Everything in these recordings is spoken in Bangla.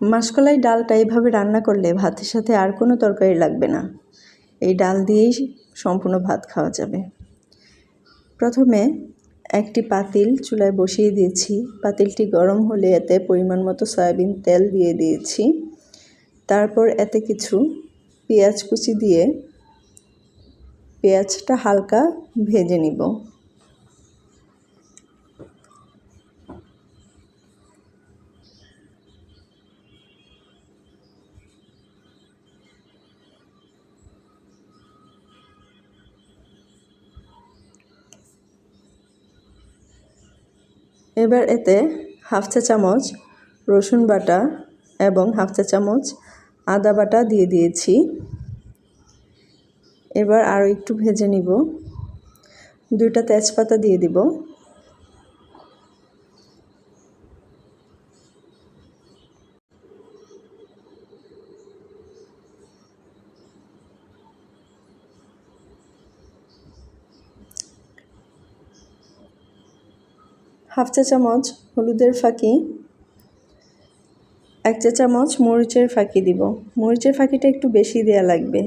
মাসকলাই ডালটা এইভাবে রান্না করলে ভাতের সাথে আর কোনো তরকারি লাগবে না। এই ডাল দিয়েই সম্পূর্ণ ভাত খাওয়া যাবে। প্রথমে একটি পাতিল চুলায় বসিয়ে দিয়েছি। পাতিলটি গরম হলে এতে পরিমাণ মতো সয়াবিন তেল দিয়ে দিয়েছি। তারপর এতে কিছু পেঁয়াজ কুচি দিয়ে পেঁয়াজটা হালকা ভেজে নিব। এবার এতে হাফ চা চামচ রসুন বাটা এবং হাফ চা চামচ আদা বাটা দিয়ে দিয়েছি। এবার আরও একটু ভেজে নিব। 2টা তেজপাতা দিয়ে দিব। হাফ চা চামচ হলুদের ফাঁকি, 1 চা চামচ মরিচের ফাঁকি দিব। মরিচের ফাঁকিটা একটু বেশি দেওয়া লাগবে।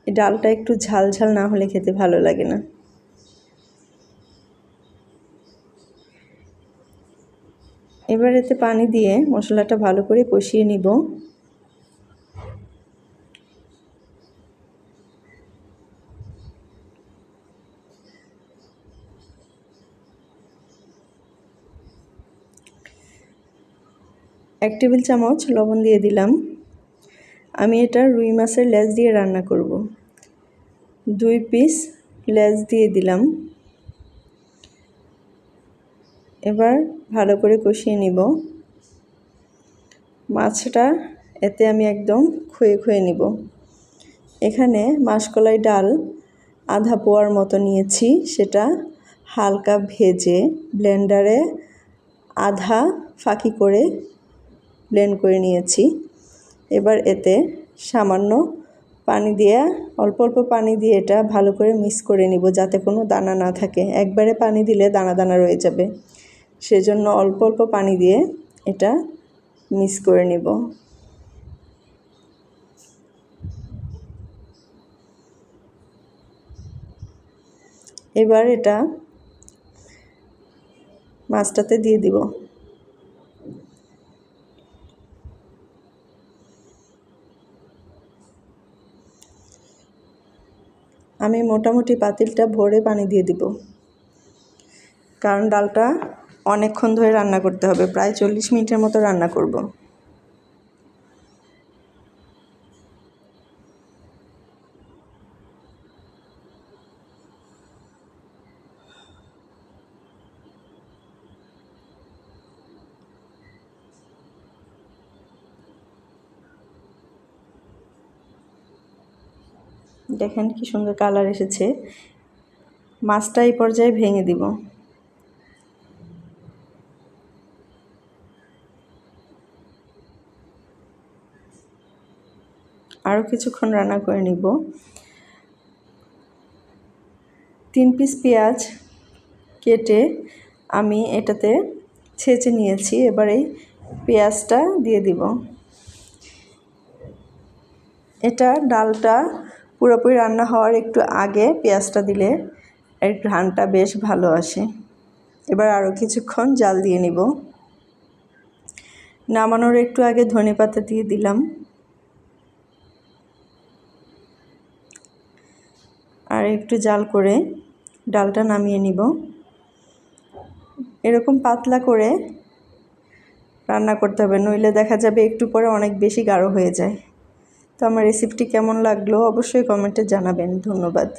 এই ডালটা একটু ঝাল ঝাল না হলে খেতে ভালো লাগে না। এবার এতে পানি দিয়ে মশলাটা ভালো করে কষিয়ে নিব। এক টেবিল চামচ লবণ দিয়ে দিলাম। আমি এটা রুই মাছের লেজ দিয়ে রান্না করব। 2 পিস লেজ দিয়ে দিলাম। এবার ভালো করে কষিয়ে নিব। মাছটা এতে আমি একদম খুয়ে খুয়ে নিব। এখানে মাসকলাই ডাল আধা পোয়ার মতো নিয়েছি। সেটা হালকা ভেজে ব্লেন্ডারে আধা ফাঁকি করে ব্লেন্ড করে নিয়েছি। এবার এতে সামান্য পানি দিয়ে অল্প অল্প পানি দিয়ে এটা ভালো করে মিক্স করে নিব, যাতে কোনো দানা না থাকে। একবারে পানি দিলে দানা দানা রয়ে যাবে, সেজন্য অল্প অল্প পানি দিয়ে এটা মিক্স করে নিব। এবার এটা মাছটাতে দিয়ে দিব। আমি মোটামুটি পাতিলটা ভরে পানি দিয়ে দিব, কারণ ডালটা অনেকক্ষণ ধরে রান্না করতে হবে। প্রায় 40 মিনিটের মতো রান্না করব। দেখেন কি সুন্দর কালার এসেছে। মাছটা এই পর্যায়ে ভেঙে দিব। আরও কিছুক্ষণ রান্না করে নিব। 3 পিস পেঁয়াজ কেটে আমি এটাতে ছেঁচে নিয়েছি। এবার এই পেঁয়াজটা দিয়ে দিব। এটা ডালটা পুরোপুরি রান্না হওয়ার একটু আগে পেঁয়াজটা দিলে এর ঘ্রাণটা বেশ ভালো আসে। এবার আরও কিছুক্ষণ জাল দিয়ে নিব। নামানোর একটু আগে ধনেপাতা দিয়ে দিলাম। আর একটু জাল করে ডালটা নামিয়ে নিব। এরকম পাতলা করে রান্না করতে হবে, নইলে দেখা যাবে একটু পরে অনেক বেশি গাঢ় হয়ে যায়। তো আমার রেসিপিটি কেমন লাগলো অবশ্যই কমেন্টে জানাবেন। ধন্যবাদ।